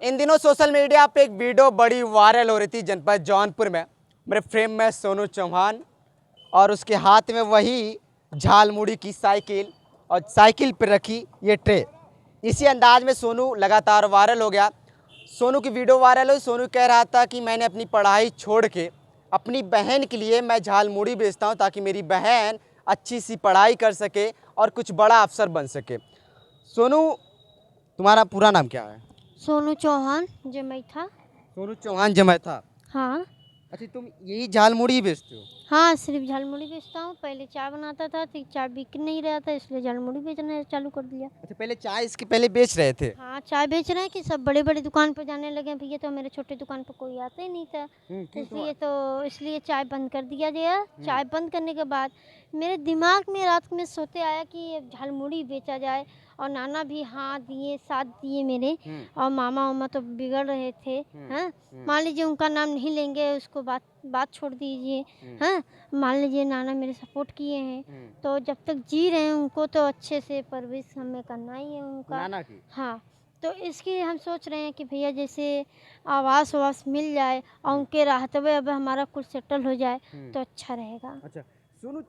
इन दिनों social media पे एक वीडियो बड़ी वायरल हो रही थी जनपद जौनपुर में। मेरे फ्रेम में सोनू चौहान और उसके हाथ में वही झालमुड़ी की साइकिल और साइकिल पर रखी ये ट्रे। इसी अंदाज में सोनू लगातार वायरल हो गया। सोनू की वीडियो वायरल हुई। सोनू कह रहा था कि मैंने अपनी पढ़ाई छोड़ के अपनी बहन के लिए मैं झालमुड़ी बेचता हूँ ताकि मेरी बहन अच्छी सी पढ़ाई कर सके और कुछ बड़ा अफसर बन सके। सोनू, तुम्हारा पूरा नाम क्या है? सोनू चौहान जमैथा। सोनू चौहान जमैथा। हाँ अच्छा, तुम यही झालमुड़ी बेचते हो? हाँ, सिर्फ झालमुड़ी बेचता हूँ। पहले चाय बनाता था तो चाय बिक नहीं रहा था, इसलिए झालमुड़ी बेचना चालू कर दिया। अच्छा, पहले चाय इसके पहले बेच रहे थे? हाँ, चाय बेच रहे हैं कि सब बड़े बड़े दुकान पर जाने लगे हैं। भैया तो मेरे छोटे दुकान पर कोई आता ही नहीं था, इसलिए चाय बंद कर दिया गया। चाय बंद करने के बाद मेरे दिमाग में रात में सोते आया कि ये झालमुड़ी बेचा जाए। और नाना भी हाँ दिए, साथ दिए मेरे। और मामा उमा तो बिगड़ रहे थे। हाँ, मान लीजिए उनका नाम नहीं लेंगे, उसको बात छोड़ दीजिए। हाँ, मान लीजिए नाना मेरे सपोर्ट किए हैं, तो जब तक जी रहे हैं उनको तो अच्छे से परवरिश हमें करना ही है उनका। नाना की? हाँ, तो इसकी हम सोच रहे हैं कि भैया जैसे आवास वास मिल जाए और उनके राहते हुए अब हमारा कुछ सेटल हो जाए तो अच्छा रहेगा। अच्छा सुनो,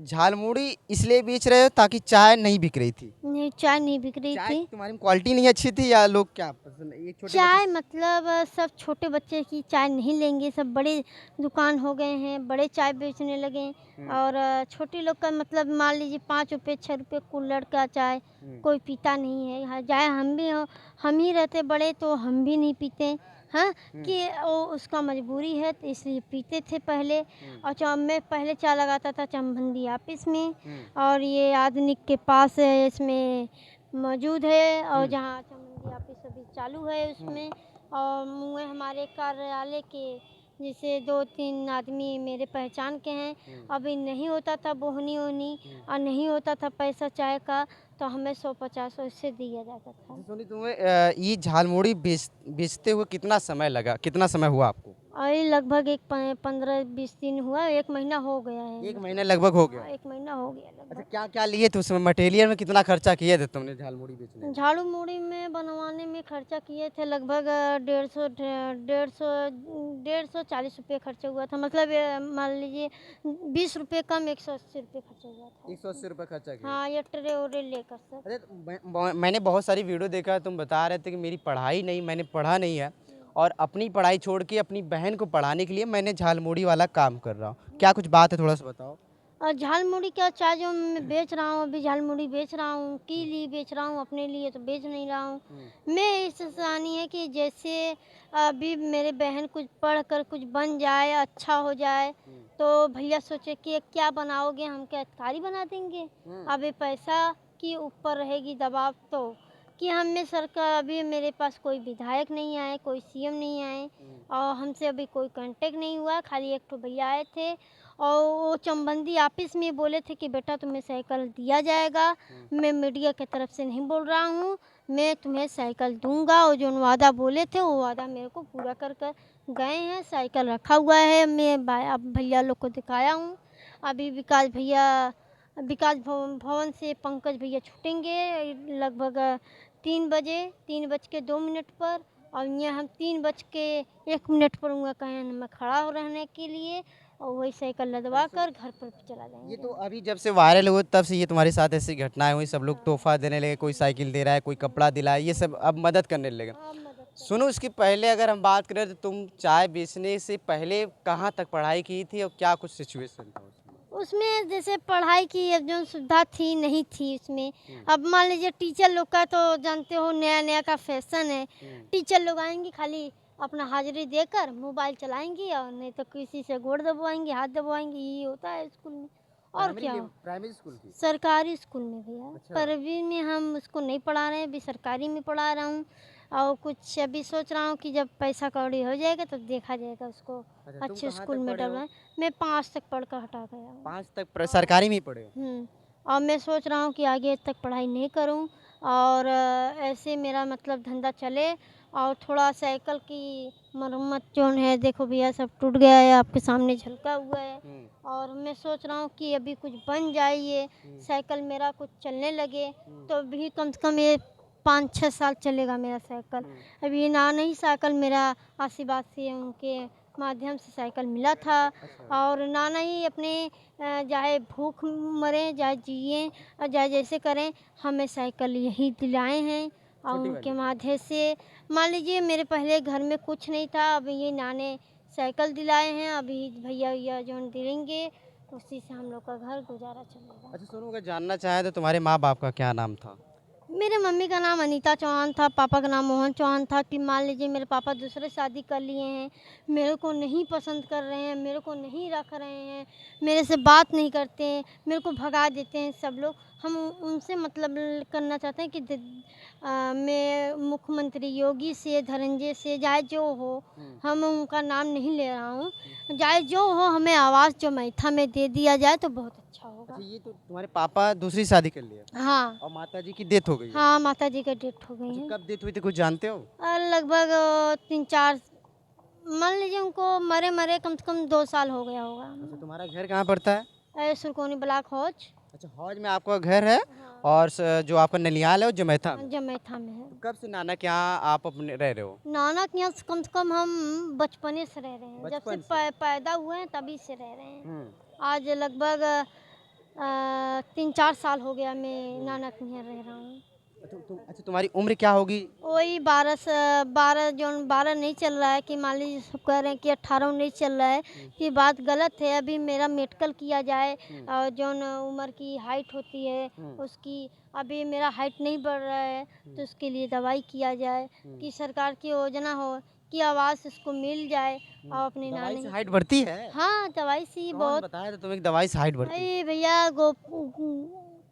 झालमुड़ी इसलिए बेच रहे हो ताकि चाय नहीं बिक रही थी? नहीं, चाय नहीं बिक रही चाय थी। तुम्हारी क्वालिटी नहीं अच्छी थी या लोग क्या पसंद, ये छोटे चाय बच्चे? मतलब सब छोटे बच्चे की चाय नहीं लेंगे, सब बड़े दुकान हो गए हैं, बड़े चाय बेचने लगे हैं। और छोटे लोग का मतलब मान लीजिए 5 रुपये 6 रुपये कुल्हड़ का चाय कोई पीता नहीं है। हाँ, चाहे हम भी हो, हम ही रहते बड़े तो हम भी नहीं पीते। हाँ, कि वो उसका मजबूरी है तो इसलिए पीते थे पहले। और मैं पहले चाय लगाता था चमबंदी ऑफिस में, और ये आधुनिक के पास है, इसमें मौजूद है। और जहाँ चमबंदी ऑफिस अभी चालू है उसमें। और मुँह हमारे कार्यालय के जैसे 2-3 आदमी मेरे पहचान के हैं। अभी नहीं होता था बोहनी ओहनी और नहीं होता था पैसा चाय का, तो हमें 100-50 उससे दिया जाता था। सोनी, तुम्हें ये झालमुड़ी बेचते हुए कितना समय लगा, कितना समय हुआ आपको? और ये लगभग एक 15-20 दिन हुआ, 1 महीना हो गया है। एक महीने लगभग हो गया? हाँ, 1 महीना हो गया अच्छा, लगभग। क्या क्या लिए थे उसमें, मटेरियल में कितना खर्चा किए थे तुमने झालमुड़ी बेचने में? झाड़ू मूड़ी में बनवाने में खर्चा किए थे लगभग 150 रुपये खर्चा हुआ था। मतलब मान लीजिए 20 रुपये कम 180 रुपये खर्चा हुआ था। 180 रुपये खर्चा किया? हाँ, ये ट्रे ओरे लेकर सब। अरे तो मैंने बहुत सारी वीडियो देखा है, तुम बता रहे थे कि मेरी पढ़ाई नहीं, मैंने पढ़ा नहीं है और अपनी पढ़ाई छोड़ के अपनी बहन को पढ़ाने के लिए मैंने झालमुड़ी वाला काम कर रहा हूँ। क्या कुछ बात है, थोड़ा सा बताओ। और झालमुड़ी का चाय जो मैं बेच रहा हूँ, अभी झालमुड़ी बेच रहा हूँ, के लिए बेच रहा हूँ, अपने लिए तो बेच नहीं रहा हूँ। मैं इस इंसानी है कि जैसे अभी मेरे बहन कुछ पढ़ कर कुछ बन जाए, अच्छा हो जाए, तो भैया सोचे कि क्या बनाओगे, हम क्या अधिकारी बना देंगे। अभी पैसा की ऊपर रहेगी दबाव, तो कि हमें सरकार, अभी मेरे पास कोई विधायक नहीं आए, कोई सीएम नहीं आए और हमसे अभी कोई कांटेक्ट नहीं हुआ। खाली एक तो भैया आए थे और वो चमबंदी ऑफिस में बोले थे कि बेटा तुम्हें साइकिल दिया जाएगा। मैं मीडिया की तरफ से नहीं बोल रहा हूँ, मैं तुम्हें साइकिल दूंगा। और जो वादा बोले थे वो वादा मेरे को पूरा कर कर गए हैं। साइकिल रखा हुआ है, मैं अब भैया लोग को दिखाया हूँ। अभी विकास भवन से पंकज भैया छूटेंगे लगभग 3:02 पर। और यहाँ हम 3:01 पर हुआ कहें मैं खड़ा हो रहने के लिए, और वही साइकिल लदवा कर घर पर चला जाएंगे। ये तो अभी जब से वायरल हुआ तब से ये तुम्हारे साथ ऐसी घटनाएं हुई, सब लोग तोहफा देने लगे, कोई साइकिल दे रहा है, कोई कपड़ा दिलाया, ये सब अब मदद करने लगे। हाँ, मदद कर। सुनो, इसके पहले अगर हम बात करें तो तुम चाय बेचने से पहले कहाँ तक पढ़ाई की थी और क्या कुछ सिचुएशन था उसमें? उसमें जैसे पढ़ाई की अब जो सुविधा थी नहीं थी उसमें। अब मान लीजिए टीचर लोग का तो जानते हो नया नया का फैशन है। टीचर लोग आएंगे खाली अपना हाजिरी देकर मोबाइल चलाएंगी, और नहीं तो किसी से गोड़ दबवाएंगे, हाथ दबवाएंगे, यही होता है स्कूल में। और क्या हो? प्राइमरी स्कूल की? सरकारी स्कूल में भैया। अच्छा। पर अभी में हम उसको नहीं पढ़ा रहे हैं, अभी सरकारी में पढ़ा रहा हूँ। और कुछ अभी सोच रहा हूँ कि जब पैसा कौड़ी हो जाएगा तो देखा जाएगा उसको अच्छा, तुम अच्छे कहाँ स्कूल तक में पढ़े हो? डलवाएं। मैं 5 तक पढ़ कर हटा गया हूँ। 5 तक सरकारी में ही पढ़े हो? और मैं सोच रहा हूँ कि आगे तक पढ़ाई नहीं करूँ, और ऐसे मेरा मतलब धंधा चले। और थोड़ा साइकिल की मरम्मत जो है, देखो भैया सब टूट गया है, आपके सामने झलका हुआ है। और मैं सोच रहा हूँ कि अभी कुछ बन जाए, ये साइकिल मेरा कुछ चलने लगे, तो भी कम से कम ये 5-6 साल चलेगा मेरा साइकिल। अभी ये नया नहीं साइकिल मेरा आशीर्वाद से उनके माध्यम से साइकिल मिला था। और नाना ही अपने चाहे भूख मरे चाहे जिए और चाहे जैसे करें हमें साइकिल यही दिलाए हैं। और छोटी उनके वाली? माध्यम से मान लीजिए मेरे पहले घर में कुछ नहीं था, अब ये नाने साइकिल दिलाए हैं। अभी भैया भैया जो देंगे उसी से हम लोग का घर गुजारा चलेगा। अच्छा सोनू, अगर जानना चाहें तो तुम्हारे माँ बाप का क्या नाम था? मेरे मम्मी का नाम अनीता चौहान था, पापा का नाम मोहन चौहान था। कि मान लीजिए मेरे पापा दूसरे शादी कर लिए हैं, मेरे को नहीं पसंद कर रहे हैं, मेरे को नहीं रख रहे हैं, मेरे से बात नहीं करते हैं, मेरे को भगा देते हैं सब लोग। हम उनसे मतलब करना चाहते हैं कि मैं मुख्यमंत्री योगी से धनंजय से चाहे जो हो, हम उनका नाम नहीं ले रहा हूँ, चाहे जो हो हमें आवास जो मैथा में दे दिया जाए तो बहुत अच्छा होगा। अच्छा, ये तो तुम्हारे पापा दूसरी शादी कर लिया हाँ और माता जी की डेथ हो गई है। हाँ, माता जी का डेथ हो गई अच्छा, है। कब डेथ हुई थी कुछ जानते हो? लगभग 3-4 मान लीजिए उनको मरे मरे कम से कम 2 साल हो गया होगा। अच्छा, तुम्हारा घर कहाँ पड़ता है? सुरकोनी ब्लॉक हौज। अच्छा, हौज में आपका घर है। और जो आपका ननिहाल है वो जमैथा में। जमैथा में है। तो कब से नाना के यहाँ आप अपने रह रहे हो? नाना के यहाँ कम से कम हम बचपने से रह रहे हैं, जब से बचपन से? पैदा हुए हैं तभी से रह रहे हैं। हम्म। आज लगभग 3-4 साल हो गया मैं नाना के यहाँ रह रहा हूँ। अच्छा, तुम्हारी उम्र क्या होगी? वही 12 नहीं चल रहा है कि मान लीजिए सब कह रहे हैं कि 18-19 चल रहा है, कि बात गलत है। अभी मेरा मेडिकल किया जाए और जो उम्र की हाइट होती है उसकी, अभी मेरा हाइट नहीं बढ़ रहा है तो उसके लिए दवाई किया जाए कि सरकार की योजना हो कि आवास उसको मिल जाए और अपने दवाई से नानी। हाइट बढ़ती है? हाँ, दवाई से ही कौन बहुत। बताया था तुम्हें कि दवाई से हाइट बढ़ती है? अरे भैया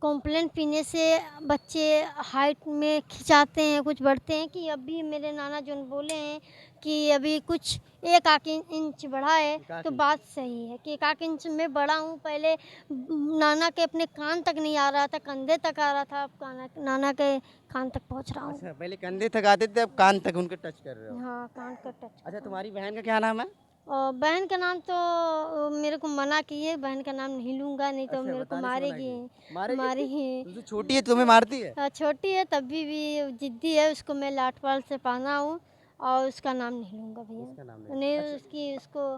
कॉम्प्लेन पीने से बच्चे हाइट में खिंचाते हैं, कुछ बढ़ते हैं। कि अभी मेरे नाना जो बोले हैं कि अभी कुछ 1 इंच बढ़ा है तो बात सही है कि 1 इंच में बढ़ा हूँ। पहले नाना के अपने कान तक नहीं आ रहा था, कंधे तक आ रहा था, अब नाना के कान तक पहुँच रहा हूँ। अच्छा, पहले कंधे तक आते थे, अब कान तक उनके टच कर रहे हो। हाँ, कान का टच। अच्छा, तुम्हारी बहन का क्या नाम है? और बहन का नाम तो मेरे को मना किए, बहन का नाम नहीं लूँगा नहीं तो अच्छा, मेरे को बताने से मना मारेगी। मारेगी? मारेगी। तुमसे छोटी है, तुम्हें मारती है? छोटी है तभी भी जिद्दी है, उसको मैं लाठपाल से पाना हूँ और उसका नाम नहीं लूँगा उसका नाम भैया। नहीं। नहीं उसकी उसको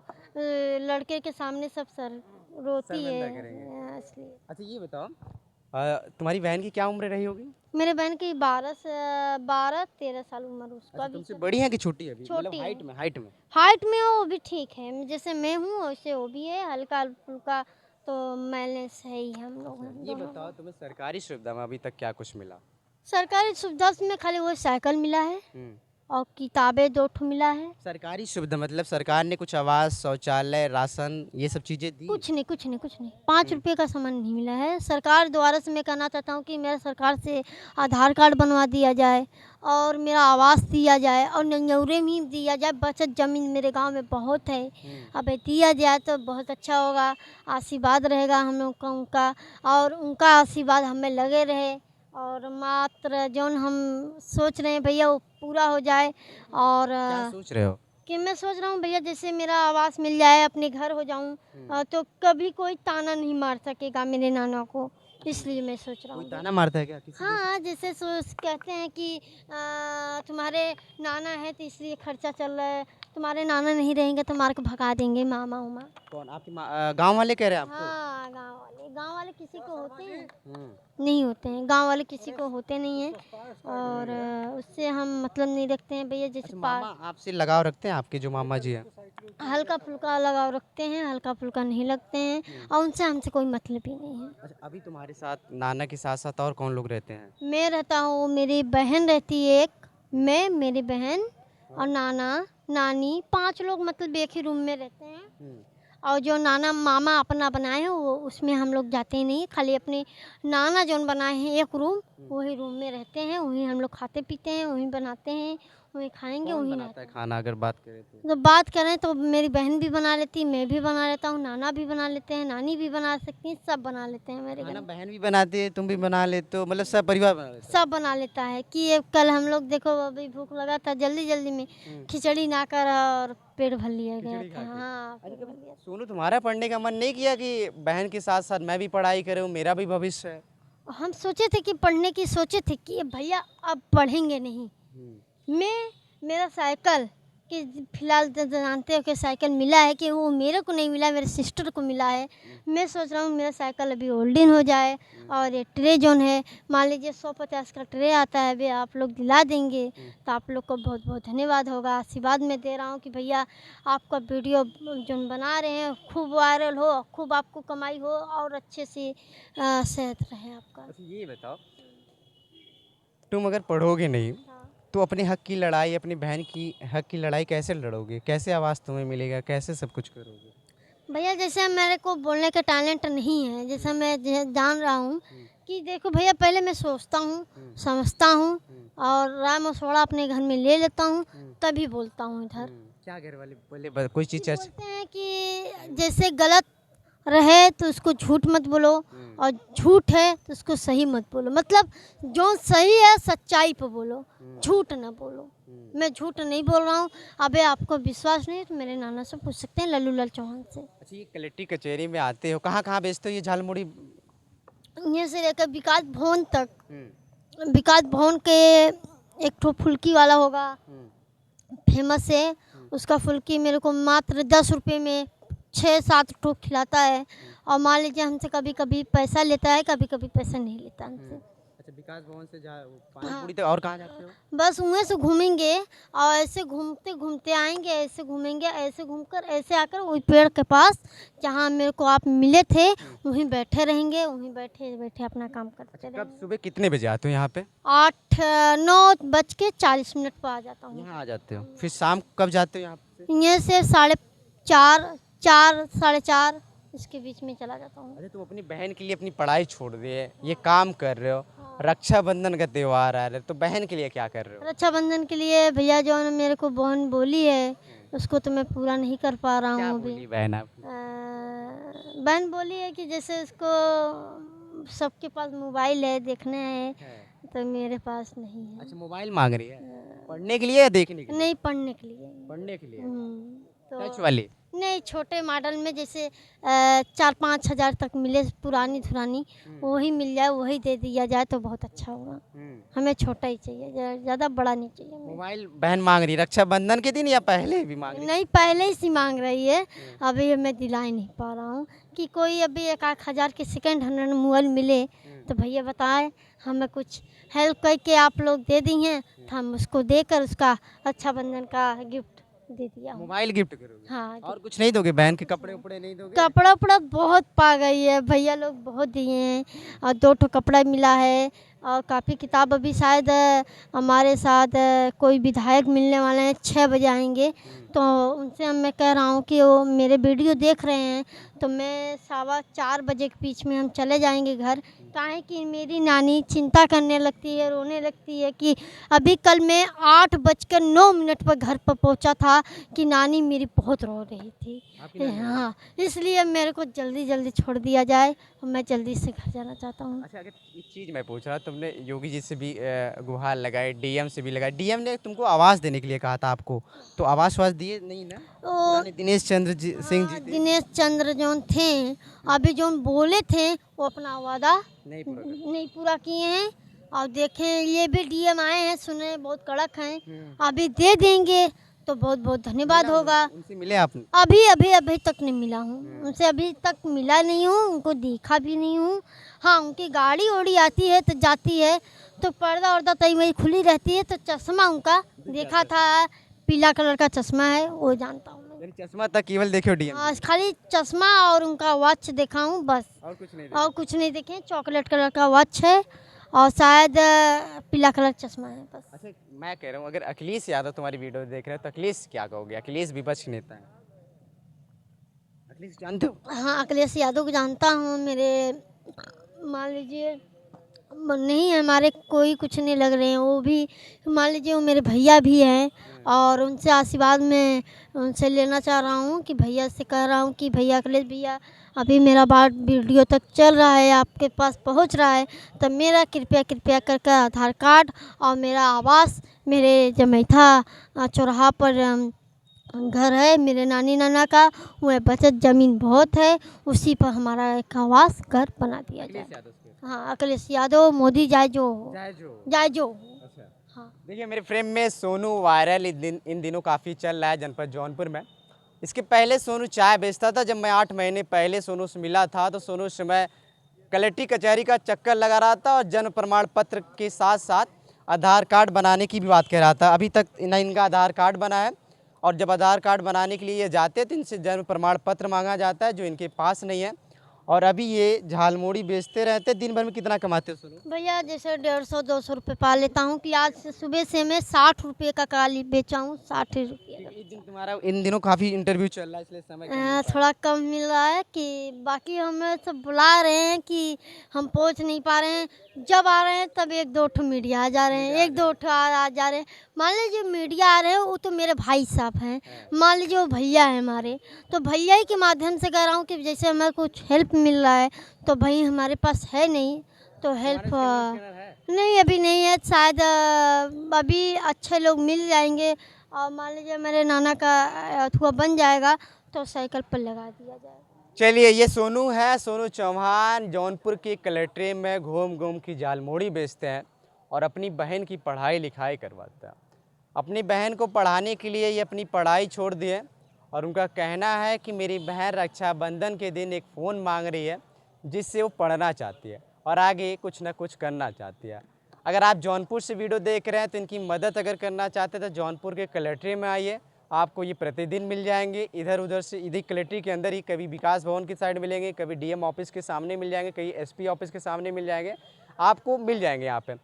लड़के के सामने सब सर रोती है शर्मिंदा करेंगे। इसलिए। अच्छा, ये बताओ, तुम्हारी बहन की क्या उम्र रही होगी? मेरे बहन की 12-13 साल उम्र उसका अच्छा, भी। तुमसे बड़ी है कि छोटी है अभी? मतलब छोटी है। हाइट में, हाइट में? हाइट में वो भी ठीक है, जैसे मैं हूँ वैसे वो भी है, हल्का फुल्का तो बैलेंस है ही हम लोग हैं ये दोनों। बताओ, तुम्हें सरकारी सुविधा में अभी तक क्या कुछ मिला? सरकारी सुविधा में खाली वो साइकिल मिला है और किताबें 2 ठो मिला है। सरकारी सुविधा मतलब सरकार ने कुछ आवास, शौचालय, राशन, ये सब चीजें दी? कुछ नहीं, कुछ नहीं, कुछ नहीं। 5 रुपये का सामान नहीं मिला है। सरकार द्वारा से मैं कहना चाहता हूँ कि मेरा सरकार से आधार कार्ड बनवा दिया जाए और मेरा आवास दिया जाए और नंजौरे में ही दिया जाए। बचत ज़मीन मेरे गांव में बहुत है, अब दिया जाए तो बहुत अच्छा होगा। आशीर्वाद रहेगा हम लोग का उनका, और उनका आशीर्वाद हमें लगे रहे और मात्र जौन हम सोच रहे हैं भैया वो पूरा हो जाए। और क्या सोच रहे हो? कि मैं सोच रहा हूँ भैया जैसे मेरा आवास मिल जाए, अपने घर हो जाऊँ तो कभी कोई ताना नहीं मार सकेगा मेरे नाना को, इसलिए मैं सोच रहा कोई हूँ। ताना मारता है क्या किसी को? हाँ, जैसे कहते हैं कि तुम्हारे नाना है तो इसलिए खर्चा चल रहा है, तुम्हारे नाना नहीं रहेंगे तो मार के भगा देंगे मामा उमा। कौन, आपके गांव वाले कह रहे हैं आपको? हाँ, गांव वाले किसी को होते हैं नहीं होते हैं, गांव वाले किसी को होते नहीं हैं। और उससे हम मतलब नहीं रखते हैं भैया। जैसे अच्छा, मामा आपसे लगाव रखते हैं, आपके जो मामा जी हैं? हल्का फुल्का लगाव रखते हैं, हल्का फुल्का नहीं लगते हैं और उनसे हमसे कोई मतलब ही नहीं है। अच्छा, अभी तुम्हारे साथ नाना के साथ साथ और कौन लोग रहते हैं? मैं रहता हूँ, मेरी बहन रहती है एक, मैं, मेरी बहन और नाना नानी, 5 लोग मतलब एक ही रूम में रहते हैं। और जो नाना मामा अपना बनाए हैं वो उसमें हम लोग जाते ही नहीं, खाली अपने नाना जो बनाए हैं एक रूम, वही रूम में रहते हैं, वहीं हम लोग खाते पीते हैं, वहीं बनाते हैं, वहीं खाएंगे, कौन वहीं बनाता है खाना अगर बात करें तो? तो बात करें तो मेरी बहन भी बना लेती, मैं भी बना लेता हूँ, नाना भी बना लेते हैं, नानी भी बना सकती हैं, सब बना लेते हैं मेरे घर खाना में। बहन भी बनाती है, तुम भी बना लेते हो, मतलब सब परिवार बना लेते सब बना लेता है कि ये कल हम लोग देखो अभी भूख लगा था, जल्दी जल्दी में खिचड़ी ना कर और पेट भर लिया गया खिचड़ी खा था। के? हाँ, अरे पेट भर लिया। सोनू, तुम्हारा पढ़ने का मन नहीं किया कि बहन के साथ साथ मैं भी पढ़ाई करूँ, मेरा भी भविष्य है? हम सोचे थे कि पढ़ने की सोचे थे कि भैया अब पढ़ेंगे नहीं। मेरा साइकिल कि फ़िलहाल जानते हो कि साइकिल मिला है कि वो मेरे को नहीं मिला, मेरे सिस्टर को मिला है। मैं सोच रहा हूँ मेरा साइकिल अभी ओल्डिंग हो जाए और ये ट्रे जोन है, मान लीजिए 150 का ट्रे आता है, वे आप लोग दिला देंगे तो आप लोग को बहुत बहुत धन्यवाद होगा। आशीर्वाद मैं दे रहा हूँ कि भैया आपका वीडियो जो बना रहे हैं खूब वायरल हो, खूब आपको कमाई हो और अच्छे से सेहत रहे आपका। अच्छा ये बताओ, तुम अगर पढ़ोगे नहीं तो अपने हक की लड़ाई, अपनी बहन की हक की लड़ाई कैसे लड़ोगे? कैसे आवाज़ तुम्हें मिलेगा? कैसे सब कुछ करोगे? भैया जैसे मेरे को बोलने का टैलेंट नहीं है, जैसा मैं जान रहा हूँ कि देखो भैया, पहले मैं सोचता हूँ, समझता हूँ और राय मशवरा अपने घर में ले लेता हूँ, तभी बोलता हूँ इधर। क्या घर वाले बोले? कोई चीज़ कि चर्चा? बोलते हैं कि जैसे गलत रहे तो उसको झूठ मत बोलो और झूठ है तो उसको सही मत बोलो। मतलब जो सही है सच्चाई पे बोलो, झूठ ना बोलो। मैं झूठ नहीं बोल रहा हूँ। अबे आपको विश्वास नहीं है तो मेरे नाना से पूछ सकते हैं, लल्लू लाल चौहान से। अच्छा ये कलेक्ट्री कचहरी में आते हो, कहाँ कहाँ बेचते हो ये झालमुड़ी? यहाँ से लेकर विकास भवन तक। विकास भवन के एक ठो फुल्की वाला होगा, फेमस है। उसका फुल्की मेरे को मात्र 10 रुपये में 6-7 ठो खिलाता है और मान लीजिए हमसे कभी कभी पैसा लेता है, कभी कभी पैसा नहीं लेता हमसे। अच्छा विकास भवन से पानी पूरी तक और कहाँ जाते हो? बस वहीं से घूमेंगे और ऐसे घूमते घूमते आएंगे, ऐसे घूमेंगे, ऐसे घूमकर ऐसे आकर वही पेड़ के पास जहाँ मेरे को आप मिले थे वहीं बैठे रहेंगे, वहीं बैठे बैठे अपना काम करते रहेंगे। कब सुबह कितने बजे आते हो यहाँ पे? 8-9 बज के 40 मिनट पर आ जाता हूँ। यहाँ आ जाते हो, फिर शाम कब जाते हो यहाँ से? यहाँ से 4:30 4:30 इसके बीच में चला जाता हूँ। अरे तुम अपनी बहन के लिए अपनी पढ़ाई छोड़ दिए, ये काम कर रहे हो, रक्षाबंधन का त्योहार आ रहा है, तो बहन के लिए क्या कर रहे हो? रक्षाबंधन के लिए भैया जो है मेरे को बहन बोली है उसको तो मैं पूरा नहीं कर पा रहा क्या हूँ अभी। बोली बहन आपकी? बहन बोली है कि जैसे उसको सबके पास मोबाइल है, देखने हैं, तो मेरे पास नहीं है। अच्छा मोबाइल मांग रही है, पढ़ने के लिए या देखने के लिए? नहीं, पढ़ने के लिए। पढ़ने के लिए। तो टच वाली? नहीं, छोटे मॉडल में जैसे 4-5 हज़ार तक मिले, पुरानी धुरानी वही मिल जाए, वही दे दिया जाए तो बहुत अच्छा होगा। हमें छोटा ही चाहिए, ज़्यादा बड़ा नहीं चाहिए हमें। मोबाइल बहन मांग रही है रक्षाबंधन के दिन या पहले भी मांग रही है? नहीं, पहले ही से मांग रही है, अभी मैं दिला ही नहीं पा रहा हूँ कि कोई अभी 1-8 हज़ार के सेकंड हैंड मोबाइल मिले तो भैया बताएं, हमें कुछ हेल्प करके आप लोग दे दी हैं तो हम उसको देकर उसका रक्षाबंधन का गिफ्ट दे दिया हूँ। मोबाइल गिफ्ट करोगे? हाँ, और कुछ नहीं दोगे? बहन के कपड़े उपड़े नहीं दोगे? कपड़ा उपड़ा बहुत पा गई है, भैया लोग बहुत दिए हैं और 2 ठो कपड़ा मिला है और कापी किताब अभी शायद हमारे साथ कोई विधायक मिलने वाले हैं, 6 बजे आएंगे, तो उनसे मैं कह रहा हूँ कि वो मेरे वीडियो देख रहे हैं तो मैं 4:15 बजे के बीच में हम चले जाएंगे घर। काहे कि मेरी नानी चिंता करने लगती है, रोने लगती है कि अभी कल मैं 8:09 पर घर पर पहुंचा था कि नानी मेरी बहुत रो रही थी। हाँ, इसलिए मेरे को जल्दी जल्दी छोड़ दिया जाए और मैं जल्दी से घर जाना चाहता हूँ। अच्छा अगर एक चीज़ मैं पूछ रहा, तुमने योगी जी से भी गुहार लगाई, डीएम से भी लगाई, डीएम ने तुमको आवाज़ देने के लिए कहा था आपको, तो आवाज़ दिए नहीं ना? पुराने दिनेश चंद्र सिंह जी थे। दिनेश चंद्र जो थे अभी जो बोले थे वो अपना वादा नहीं पूरा किए हैं और देखें ये भी डीएम आए हैं, सुने बहुत कड़क हैं, अभी दे देंगे तो बहुत बहुत धन्यवाद होगा। उनसे मिले आपने? अभी तक नहीं मिला हूँ उनसे, अभी तक मिला नहीं हूँ, उनको देखा भी नहीं हूँ। हाँ, उनकी गाड़ी ओड़ी आती है तो जाती है तो पर्दा वर्दा तई वही खुली रहती है, तो चश्मा उनका देखा था, पीला कलर का चश्मा है, वो जानता हूँ मैं। चश्मा तक केवल देखो डीएम? हाँ, खाली चश्मा और उनका वॉच देखा हूँ बस, और कुछ नहीं? और कुछ नहीं देखे। चॉकलेट कलर का वॉच है और शायद पीला कलर चश्मा है बस। अच्छा मैं कह रहा हूँ अगर अखिलेश यादव तुम्हारी वीडियो देख रहे हो तो अखिलेश क्या कहोगे? अखिलेश विपक्ष के नेता है, अखिलेश जानते हो? हाँ, अखिलेश यादव को जानता हूँ। मेरे मान लीजिए नहीं, हमारे कोई कुछ नहीं लग रहे हैं, वो भी मान लीजिए वो मेरे भैया भी हैं और उनसे आशीर्वाद में उनसे लेना चाह रहा हूँ कि भैया से कह रहा हूँ कि भैया अखिलेश भैया अभी मेरा बात वीडियो तक चल रहा है, आपके पास पहुँच रहा है, तो मेरा कृपया करके आधार कार्ड और मेरा आवास मेरे जमैथा चौराहा पर घर है मेरे नानी नाना का, वह बचत ज़मीन बहुत है, उसी पर हमारा एक आवास घर बना दिया जाए। हाँ, अखिलेश यादव, मोदी जाए जो हो, जाए जो हो। अच्छा। हाँ। देखिए मेरे फ्रेम में सोनू वायरल इन दिनों काफ़ी चल रहा है जनपद जौनपुर में। इसके पहले सोनू चाय बेचता था। जब मैं 8 महीने पहले सोनू से मिला था तो सोनू उस समय कलेक्ट्री कचहरी का चक्कर लगा रहा था और जन्म प्रमाण पत्र के साथ साथ आधार कार्ड बनाने की भी बात कह रहा था। अभी तक न इनका आधार कार्ड बना है और जब आधार कार्ड बनाने के लिए ये जाते हैं तो इनसे जन्म प्रमाण पत्र मांगा जाता है जो इनके पास नहीं है। और अभी ये झालमुड़ी बेचते रहते। दिन भर में कितना कमाते हो सोनू? भैया जैसे 150-200 रुपये पा लेता हूँ कि आज से सुबह से मैं 60 रुपये का काली बेचा हूँ, 60 रुपये का। इस दिन तुम्हारा इन दिनों काफ़ी इंटरव्यू चल रहा है इसलिए समय कम मिल पा रहा है। थोड़ा कम मिल रहा है कि बाकी हमें सब बुला रहे हैं कि हम पहुंच नहीं पा रहे हैं। जब आ रहे हैं तब एक दो ठो मीडिया आ जा रहे हैं, एक दो ठो आ जा रहे हैं। मान लीजिए मीडिया आ रहे हैं वो तो मेरे भाई साहब हैं, मान लीजिए वो भैया हैं हमारे, तो भैया ही के माध्यम से कह रहा हूँ कि जैसे हमें कुछ हेल्प मिल रहा है तो भाई हमारे पास है नहीं तो हेल्प नहीं अभी नहीं है, शायद अभी अच्छे लोग मिल जाएंगे और मान लीजिए मेरे नाना का अथुआ बन जाएगा तो साइकिल पर लगा दिया जाएगा। चलिए ये सोनू है, सोनू चौहान जौनपुर की कलेक्ट्रेट में घूम घूम की झालमुड़ी बेचते हैं और अपनी बहन की पढ़ाई लिखाई करवाते हैं। अपनी बहन को पढ़ाने के लिए ये अपनी पढ़ाई छोड़ दिए और उनका कहना है कि मेरी बहन रक्षाबंधन के दिन एक फ़ोन मांग रही है जिससे वो पढ़ना चाहती है और आगे कुछ ना कुछ करना चाहती है। अगर आप जौनपुर से वीडियो देख रहे हैं तो इनकी मदद अगर करना चाहते हैं तो जौनपुर के कलेक्ट्रेट में आइए, आपको ये प्रतिदिन मिल जाएंगे। इधर उधर से इधर कलेक्ट्रेट के अंदर ही कभी विकास भवन की साइड मिलेंगे, कभी डीएम ऑफिस के सामने मिल जाएंगे, कहीं एसपी ऑफिस के सामने मिल जाएंगे, आपको मिल जाएंगे यहाँ पे।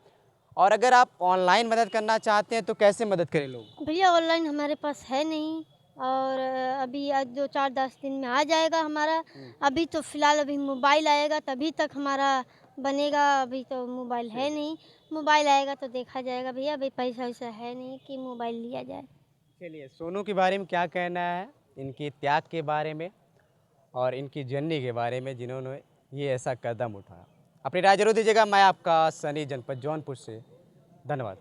और अगर आप ऑनलाइन मदद करना चाहते हैं तो कैसे मदद करें लोग? भैया ऑनलाइन हमारे पास है नहीं और अभी आज 2-4-10 दिन में आ जाएगा हमारा। अभी तो फ़िलहाल अभी मोबाइल आएगा तभी तक हमारा बनेगा, अभी तो मोबाइल है नहीं। मोबाइल आएगा तो देखा जाएगा भैया, अभी पैसा वैसा है नहीं कि मोबाइल लिया जाए। चलिए सोनू के बारे में क्या कहना है, इनके त्याग के बारे में और इनकी जर्नी के बारे में जिन्होंने ये ऐसा कदम उठाया। अपनी राय जरूर दीजिएगा। मैं आपका सनी जनपद जौनपुर से, धन्यवाद।